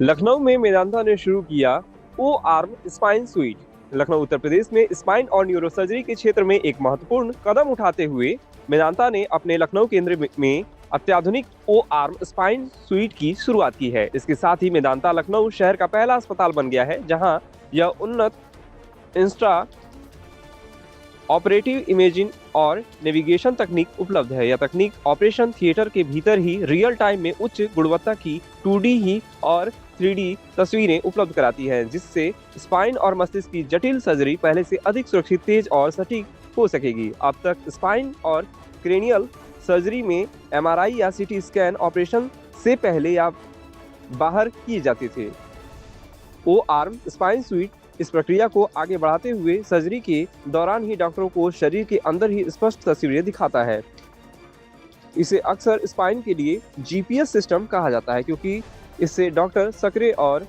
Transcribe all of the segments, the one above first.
लखनऊ में मेदांता ने शुरू किया ओ arm spine suite. Lucknow Uttar Pradesh में स्पाइन और न्यूरोसर्जरी के क्षेत्र में एक महत्वपूर्ण कदम उठाते हुए मेदांता ने अपने लखनऊ केंद्र में अत्याधुनिक ओ आर्म स्पाइन सुइट की शुरुआत की है। इसके साथ ही मेदांता लखनऊ शहर का पहला अस्पताल बन गया है जहां यह उन्नत इंस्ट्रा ऑपरेटिव इमेजिंग और नेविगेशन तकनीक उपलब्ध है। यह तकनीक ऑपरेशन थिएटर के भीतर ही रियल टाइम में उच्च गुणवत्ता की 2D ही और 3D तस्वीरें उपलब्ध कराती है, जिससे स्पाइन और मस्तिष्क की जटिल सर्जरी पहले से अधिक सुरक्षित, तेज और सटीक हो सकेगी। अब तक स्पाइन और क्रेनियल सर्जरी में MRI या CT स्कैन ऑपरेशन से पहले या बाहर किए जाते थे। ओ आर्म स्पाइन सुइट इस प्रक्रिया को आगे बढ़ाते हुए सर्जरी के दौरान ही डॉक्टरों को शरीर के अंदर ही स्पष्ट तस्वीरें दिखाता है। इसे अक्सर स्पाइन के लिए GPS सिस्टम कहा जाता है, क्योंकि इससे डॉक्टर सक्रिय और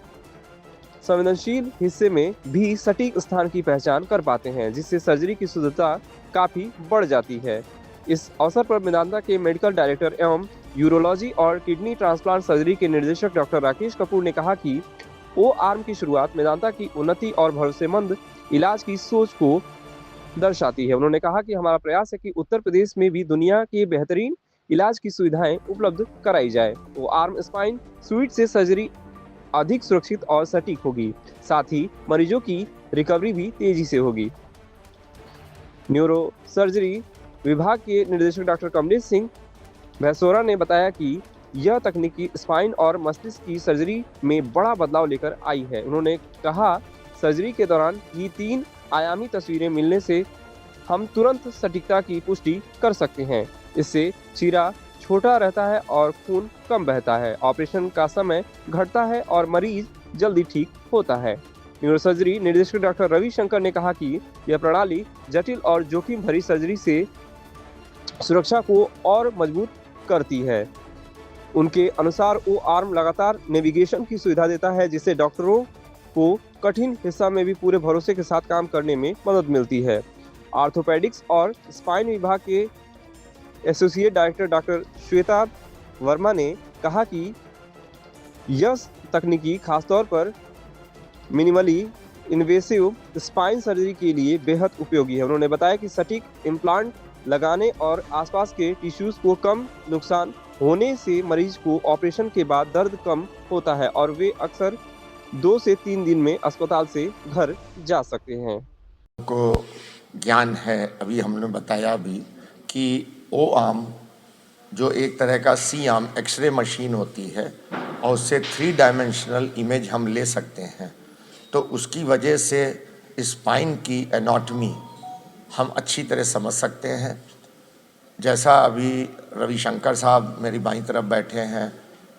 संवेदनशील हिस्से में भी सटीक स्थान की पहचान कर पाते हैं, जिससे सर्जरी की शुद्धता काफी बढ़ जाती है। इस अवसर पर मेदांता के मेडिकल डायरेक्टर एवं यूरोलॉजी और किडनी ट्रांसप्लांट सर्जरी के निर्देशक डॉक्टर राकेश कपूर ने कहा कि ओ आर्म की शुरुआत मेदांता की उन्नति और भरोसेमंद इलाज की सोच को दर्शाती है। उन्होंने कहा कि हमारा प्रयास है कि उत्तर प्रदेश में भी दुनिया के बेहतरीन इलाज की सुविधाएं उपलब्ध कराई जाए। ओ आर्म स्पाइन सुइट से सर्जरी अधिक सुरक्षित और सटीक होगी, साथ ही मरीजों की रिकवरी भी तेजी से होगी। न्यूरो सर्जरी विभाग के निर्देशक डॉक्टर कमलेश सिंह भैसोरा ने बताया कि यह तकनीकी स्पाइन और मस्तिष्क की सर्जरी में बड़ा बदलाव लेकर आई है। उन्होंने कहा, सर्जरी के दौरान ये 3 आयामी तस्वीरें मिलने से हम तुरंत सटीकता की पुष्टि कर सकते हैं। इससे चीरा छोटा रहता है और खून कम बहता है, ऑपरेशन का समय घटता है और मरीज जल्दी ठीक होता है। न्यूरोसर्जरी निर्देशक डॉक्टर रविशंकर ने कहा कि यह प्रणाली जटिल और जोखिम भरी सर्जरी से सुरक्षा को और मजबूत करती है। उनके अनुसार ओ आर्म लगातार नेविगेशन की सुविधा देता है, जिससे डॉक्टरों को कठिन हिस्सा में भी पूरे भरोसे के साथ काम करने में मदद मिलती है। ऑर्थोपेडिक्स और स्पाइन विभाग के associate director doctor Shweta Verma ने कहा कि यह तकनीकी खासतौर पर मिनिमली इन्वेसिव स्पाइन सर्जरी के लिए बेहद उपयोगी है। उन्होंने बताया कि सटीक इम्प्लांट लगाने और आसपास के टिश्यूज को कम नुकसान होने से मरीज को ऑपरेशन के बाद दर्द कम होता है और वे अक्सर 2 से 3 दिन में अस्पताल से घर जा सकते हैं। को ज्ञान है, अभी हमने बताया भी कि ओ आर्म जो एक तरह का सी आर्म एक्सरे मशीन होती है और उससे 3 डायमेंशनल इमेज हम ले सकते हैं, तो उसकी वजह से स्पाइन की एनाटॉमी हम अच्छी तरह समझ सकते हैं। जैसा अभी रविशंकर साहब मेरी बाईं तरफ बैठे हैं,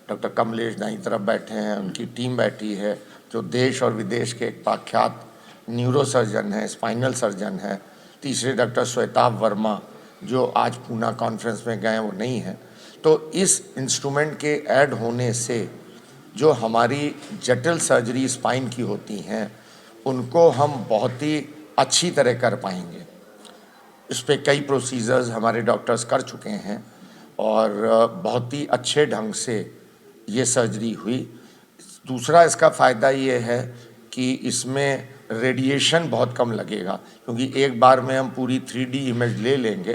डॉक्टर कमलेश दाईं तरफ बैठे हैं, उनकी टीम बैठी है जो देश और विदेश के एक प्रख्यात न्यूरो सर्जन हैं, स्पाइनल सर्जन हैं। तीसरे डॉक्टर श्वेताब वर्मा जो आज पूना कॉन्फ्रेंस में गए वो नहीं हैं। तो इस इंस्ट्रूमेंट के ऐड होने से जो हमारी जटिल सर्जरी स्पाइन की होती हैं उनको हम बहुत ही अच्छी तरह कर पाएंगे। इस पर कई प्रोसीजर्स हमारे डॉक्टर्स कर चुके हैं और बहुत ही अच्छे ढंग से ये सर्जरी हुई। दूसरा इसका फ़ायदा ये है कि इसमें रेडिएशन बहुत कम लगेगा, क्योंकि एक बार में हम पूरी 3D इमेज ले लेंगे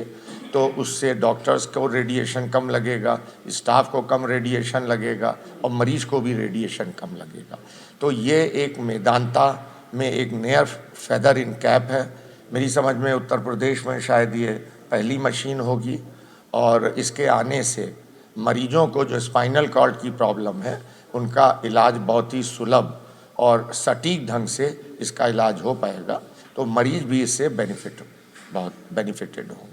तो उससे डॉक्टर्स को रेडिएशन कम लगेगा, स्टाफ को कम रेडिएशन लगेगा और मरीज़ को भी रेडिएशन कम लगेगा। तो ये एक मेदांता में एक नया फेदर इन कैप है। मेरी समझ में उत्तर प्रदेश में शायद ये पहली मशीन होगी और इसके आने से मरीजों को जो स्पाइनल कॉर्ड की प्रॉब्लम है उनका इलाज बहुत ही सुलभ और सटीक ढंग से इसका इलाज हो पाएगा, तो मरीज भी इससे बहुत बेनिफिटेड होंगे।